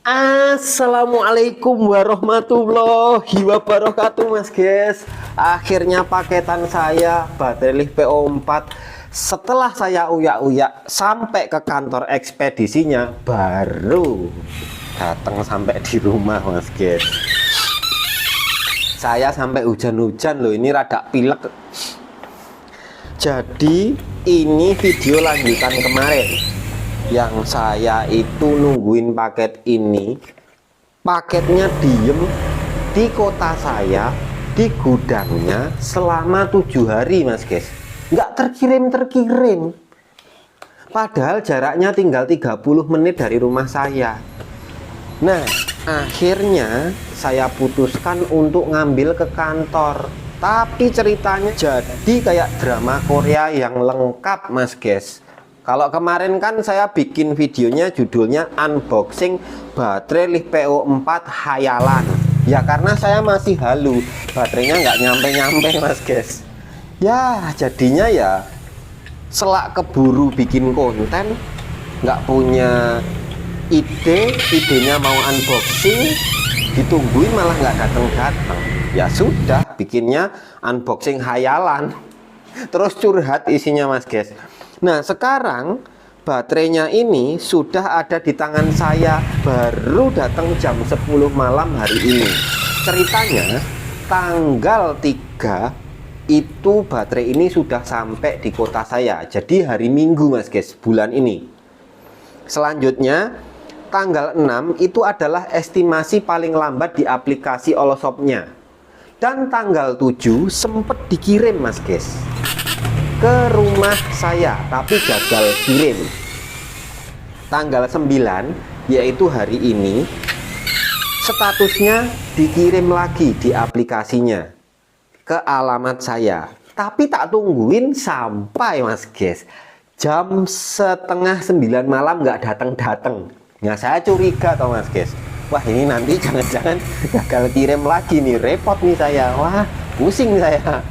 Assalamualaikum warahmatullahi wabarakatuh, Mas guys. Akhirnya paketan saya baterai PO4 setelah saya uyak-uyak sampai ke kantor ekspedisinya baru datang sampai di rumah, Mas guys. Saya sampai hujan-hujan loh, ini rada pilek. Jadi ini video lanjutan kemarin yang saya itu nungguin paket ini. Paketnya diem di kota saya, di gudangnya selama 7 hari, Mas guys. Nggak terkirim. Padahal jaraknya tinggal 30 menit dari rumah saya. Nah, akhirnya saya putuskan untuk ngambil ke kantor. Tapi ceritanya jadi kayak drama Korea yang lengkap, Mas guys. Kalau kemarin kan saya bikin videonya judulnya unboxing baterai PO4 hayalan. Ya karena saya masih halu, baterainya nggak nyampe-nyampe, Mas guys. Ya jadinya ya selak keburu bikin konten, nggak punya idenya mau unboxing, ditungguin malah nggak datang-datang. Ya sudah, bikinnya unboxing hayalan. Terus curhat isinya, Mas guys. Nah sekarang baterainya ini sudah ada di tangan saya, baru datang jam 10 malam hari ini. Ceritanya tanggal 3 itu baterai ini sudah sampai di kota saya. Jadi hari Minggu, Mas guys, bulan ini. Selanjutnya tanggal 6 itu adalah estimasi paling lambat di aplikasi Oloshop-nya. Dan tanggal 7 sempat dikirim, Mas guys, ke rumah saya, tapi gagal kirim. Tanggal 9 yaitu hari ini, statusnya dikirim lagi di aplikasinya ke alamat saya, tapi tak tungguin sampai, Mas guys, jam setengah 9 malam nggak datang. Nah saya curiga toh, Mas guys, wah ini nanti jangan-jangan gagal kirim lagi nih, repot nih saya. Wah pusing saya,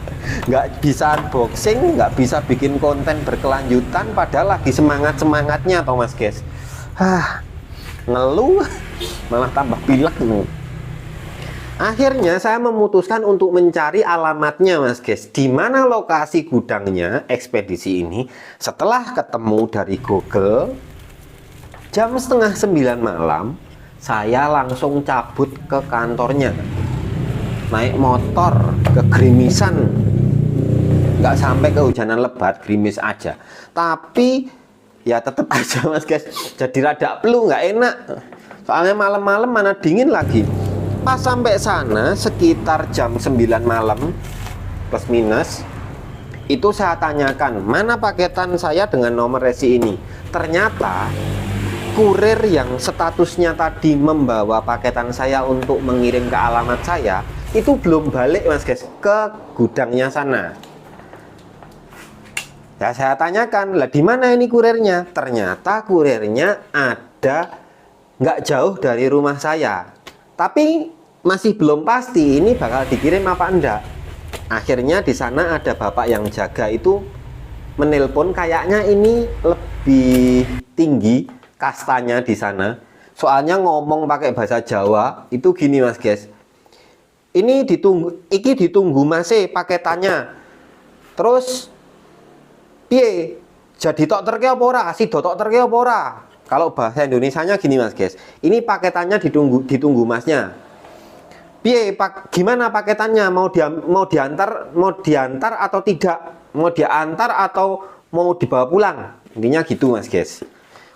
nggak bisa unboxing, nggak bisa bikin konten berkelanjutan, padahal lagi semangatnya toh, Mas guys. Ngeluh malah tambah pilek nih. Akhirnya saya memutuskan untuk mencari alamatnya, Mas guys, di mana lokasi gudangnya ekspedisi ini. Setelah ketemu dari Google, jam setengah 9 malam saya langsung cabut ke kantornya, naik motor kegerimisan, nggak sampai kehujanan lebat, gerimis aja, tapi ya tetap aja, Mas guys, jadi rada flu, nggak enak, soalnya malam-malam mana dingin lagi. Pas sampai sana sekitar jam 9 malam plus minus, itu saya tanyakan mana paketan saya dengan nomor resi ini. Ternyata kurir yang statusnya tadi membawa paketan saya untuk mengirim ke alamat saya itu belum balik, Mas guys, ke gudangnya sana. Ya saya tanyakan, lah di mana ini kurirnya? Ternyata kurirnya ada nggak jauh dari rumah saya, tapi masih belum pasti ini bakal dikirim apa enggak. Akhirnya di sana ada bapak yang jaga itu menelpon, kayaknya ini lebih tinggi kastanya di sana, soalnya ngomong pakai bahasa Jawa itu gini, Mas guys, ini ditunggu masih paketannya. Terus piye, jadi tok terke apa ora, si tok terke apa ora. Kalau bahasa Indonesianya gini, Mas guys, ini paketannya ditunggu masnya. Piye pak, gimana paketannya, mau diantar atau tidak, mau diantar atau mau dibawa pulang, intinya gitu, Mas guys.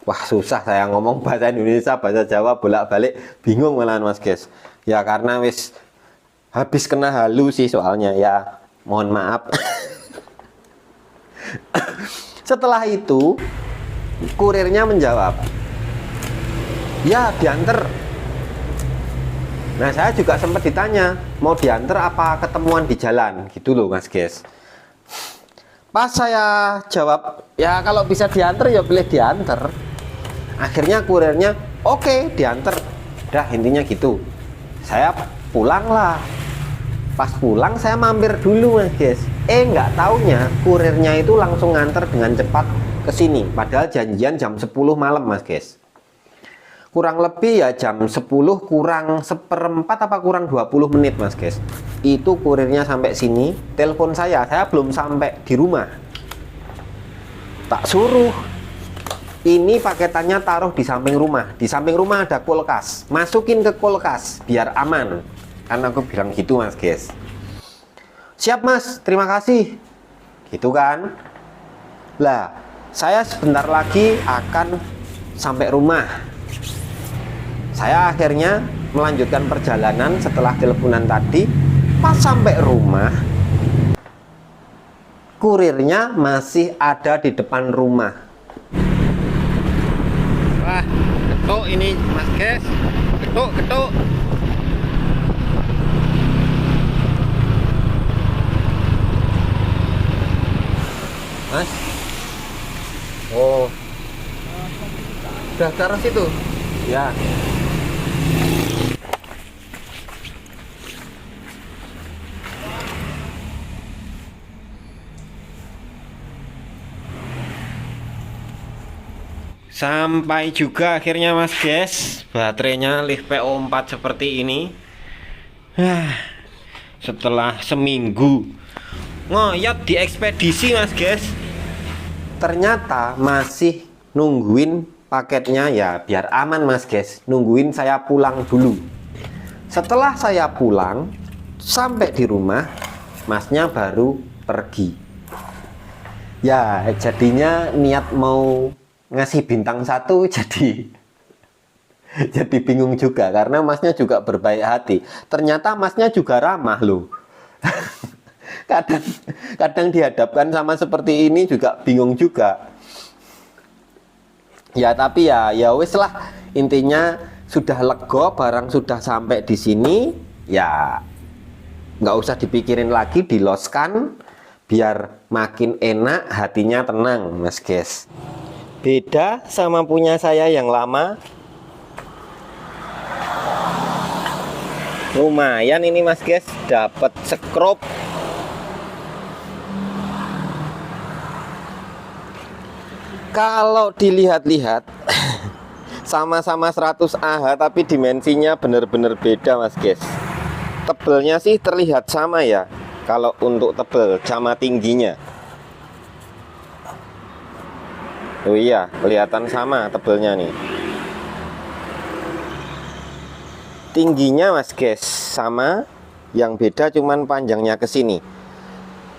Wah susah saya ngomong bahasa Indonesia bahasa Jawa bolak-balik, bingung malahan, Mas guys. Ya karena wis habis kena halu sih soalnya, ya mohon maaf. Setelah itu kurirnya menjawab, ya diantar. Nah saya juga sempat ditanya, mau diantar apa ketemuan di jalan gitu loh, Mas guys. Pas saya jawab, ya kalau bisa diantar ya boleh diantar. Akhirnya kurirnya oke, diantar. Dah intinya gitu. Saya pulang lah. Pas pulang saya mampir dulu, Mas guys. Nggak taunya kurirnya itu langsung nganter dengan cepat ke sini, padahal janjian jam 10 malam, Mas guys. kurang lebih ya jam 10 kurang seperempat apa kurang 20 menit mas guys. Itu kurirnya sampai sini, telepon saya belum sampai di rumah. Tak suruh ini paketannya taruh di samping rumah. Di samping rumah ada kulkas, masukin ke kulkas biar aman. Kan aku bilang gitu mas guys. Siap mas, terima kasih. Gitu kan. Lah, saya sebentar lagi akan sampai rumah. Saya akhirnya melanjutkan perjalanan setelah teleponan tadi. Pas sampai rumah, kurirnya masih ada di depan rumah. Wah, ketuk ini mas guys. Ketuk, ketuk. Mas. Oh. Udah taruh situ. Ya. Sampai juga akhirnya mas guys, baterainya LiftPO4 seperti ini. Setelah seminggu ngoyot di ekspedisi mas guys, ternyata masih nungguin paketnya. Ya biar aman mas guys, nungguin saya pulang dulu. Setelah saya pulang sampai di rumah, masnya baru pergi. Ya jadinya niat mau ngasih bintang 1 jadi bingung juga, karena masnya juga berbaik hati. Ternyata masnya juga ramah loh. kadang dihadapkan sama seperti ini juga bingung juga. Ya tapi ya wis lah, intinya sudah lego, barang sudah sampai di sini, ya nggak usah dipikirin lagi, diloskan biar makin enak, hatinya tenang mas guys. Beda sama punya saya yang lama. Lumayan ini mas guys, dapat skrup. Kalau dilihat-lihat sama-sama 100 Ah tapi dimensinya bener-bener beda mas guys. Tebelnya sih terlihat sama ya, kalau untuk tebel sama tingginya. Oh iya, kelihatan sama tebelnya nih. Tingginya mas guys sama, yang beda cuman panjangnya ke sini.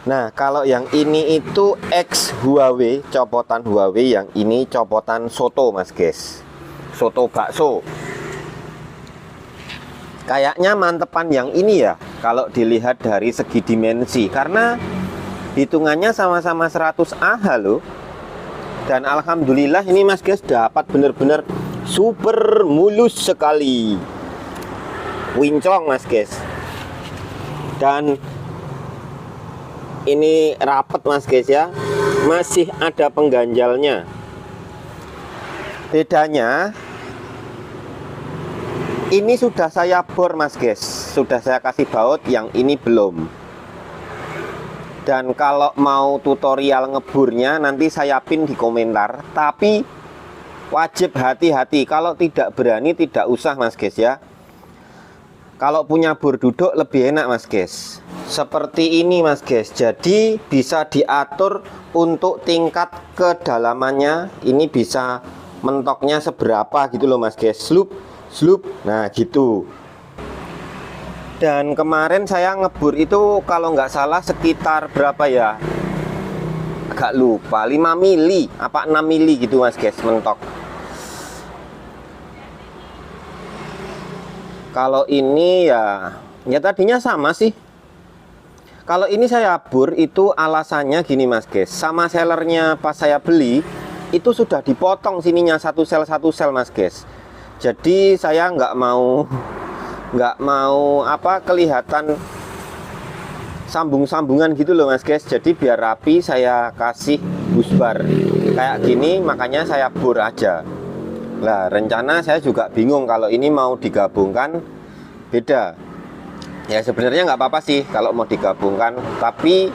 Nah, kalau yang ini itu X Huawei, copotan Huawei, yang ini copotan soto mas guys. Soto bakso. Kayaknya mantepan yang ini ya, kalau dilihat dari segi dimensi, karena hitungannya sama-sama 100 Ah loh. Dan alhamdulillah ini mas guys dapat bener-bener super mulus sekali, wincong mas guys. Dan ini rapet mas guys ya, masih ada pengganjalnya. Bedanya ini sudah saya bor mas guys, sudah saya kasih baut, yang ini belum. Dan kalau mau tutorial ngeburnya nanti saya pin di komentar. Tapi wajib hati-hati, kalau tidak berani tidak usah mas guys ya. Kalau punya bor duduk lebih enak mas guys. Seperti ini mas guys, jadi bisa diatur untuk tingkat kedalamannya. Ini bisa mentoknya seberapa gitu loh mas guys. Slup, slup, nah gitu. Dan kemarin saya ngebur itu kalau nggak salah sekitar berapa ya, agak lupa, 5 mili apa 6 mili gitu mas guys mentok. Kalau ini ya tadinya sama sih. Kalau ini saya bor itu alasannya gini mas guys, sama sellernya pas saya beli itu sudah dipotong sininya satu sel mas guys. Jadi saya nggak mau apa kelihatan sambung-sambungan gitu loh mas guys. Jadi biar rapi saya kasih busbar kayak gini, makanya saya bor aja. Lah rencana saya juga bingung kalau ini mau digabungkan beda. Ya sebenarnya nggak apa-apa sih kalau mau digabungkan, tapi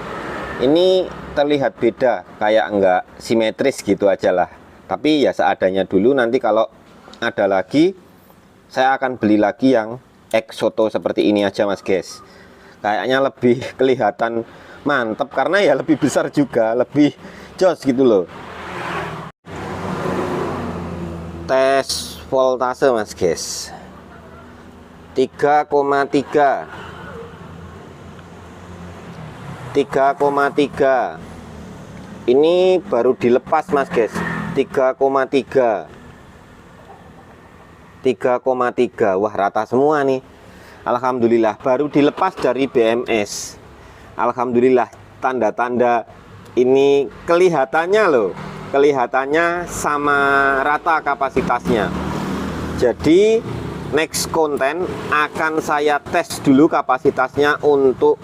ini terlihat beda, kayak nggak simetris gitu aja lah. Tapi ya seadanya dulu, nanti kalau ada lagi, saya akan beli lagi yang Exoto seperti ini aja mas guys. Kayaknya lebih kelihatan mantep karena ya lebih besar juga, lebih jos gitu loh. Tes voltase mas guys, 3,3 ini baru dilepas mas guys. 3,3. Wah, rata semua nih. Alhamdulillah, baru dilepas dari BMS. Alhamdulillah, tanda-tanda ini kelihatannya loh, kelihatannya sama rata kapasitasnya. Jadi next konten akan saya tes dulu kapasitasnya untuk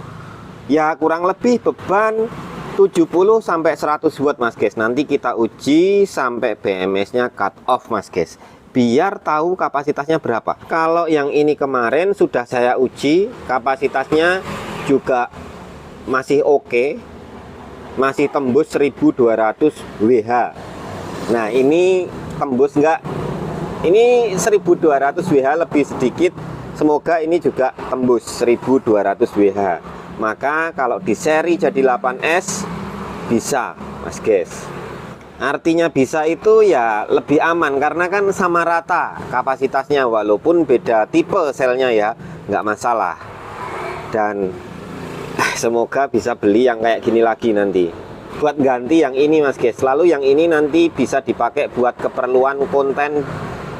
ya kurang lebih beban 70 sampai 100 watt mas guys. Nanti kita uji sampai BMS-nya cut off mas guys, biar tahu kapasitasnya berapa. Kalau yang ini kemarin sudah saya uji, kapasitasnya juga masih oke, masih tembus 1200 WH. Nah ini tembus enggak? Ini 1200 WH lebih sedikit. Semoga ini juga tembus 1200 WH. Maka kalau di seri jadi 8S bisa mas guys. Artinya bisa itu ya lebih aman karena kan sama rata kapasitasnya, walaupun beda tipe selnya ya, nggak masalah. Dan semoga bisa beli yang kayak gini lagi nanti buat ganti yang ini mas guys. Lalu yang ini nanti bisa dipakai buat keperluan konten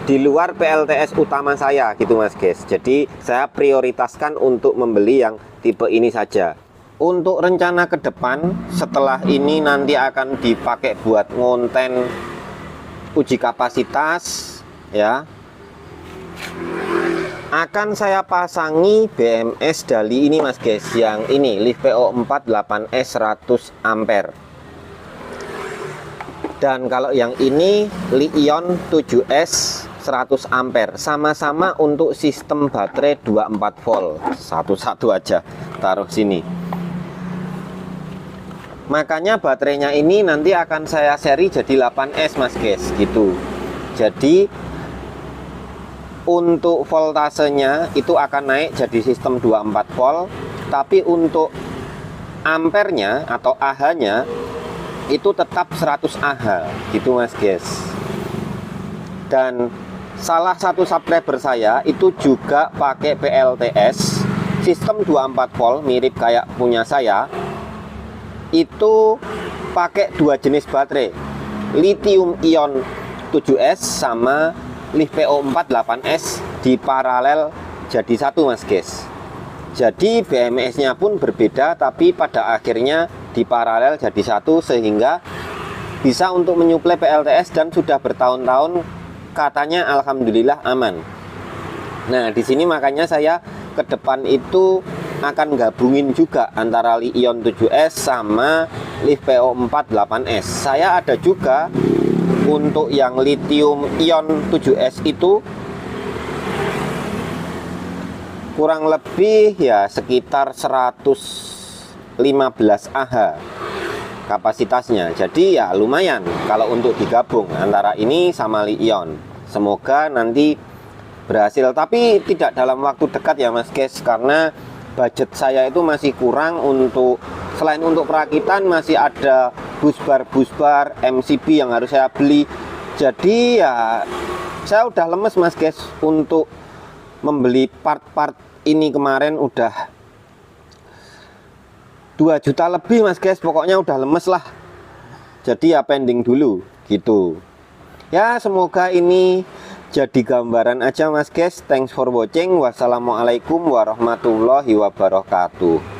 di luar PLTS utama saya gitu mas guys. Jadi saya prioritaskan untuk membeli yang tipe ini saja. Untuk rencana ke depan setelah ini nanti akan dipakai buat ngonten uji kapasitas ya. Akan saya pasangi BMS Dali ini mas guys, yang ini LiFePO4 8S 100 ampere. Dan kalau yang ini Li-ion 7S 100 ampere, sama-sama untuk sistem baterai 24 volt. Satu-satu aja taruh sini. Makanya baterainya ini nanti akan saya seri jadi 8S mas guys gitu. Jadi untuk voltasenya itu akan naik jadi sistem 24 volt, tapi untuk ampernya atau Ah-nya itu tetap 100 Ah gitu mas guys. Dan salah satu subscriber saya itu juga pakai PLTS sistem 24 volt mirip kayak punya saya. Itu pakai dua jenis baterai, lithium ion 7S sama LiFePO4 8S di paralel jadi satu mas guys. Jadi BMS nya pun berbeda, tapi pada akhirnya di paralel jadi satu, sehingga bisa untuk menyuplai PLTS dan sudah bertahun-tahun katanya alhamdulillah aman. Nah di sini makanya saya ke depan itu akan gabungin juga antara Li-ion 7S sama LiFePO4 8S. Saya ada juga untuk yang lithium ion 7S itu kurang lebih ya sekitar 115 Ah kapasitasnya. Jadi ya lumayan kalau untuk digabung antara ini sama Li-ion. Semoga nanti berhasil, tapi tidak dalam waktu dekat ya mas guys, karena budget saya itu masih kurang. Untuk selain untuk perakitan masih ada busbar MCB yang harus saya beli. Jadi ya saya udah lemes mas guys untuk membeli part-part ini. Kemarin udah 2 juta lebih mas guys, pokoknya udah lemes lah. Jadi ya pending dulu gitu ya. Semoga ini jadi gambaran aja mas guys. Thanks for watching. Wassalamualaikum warahmatullahi wabarakatuh.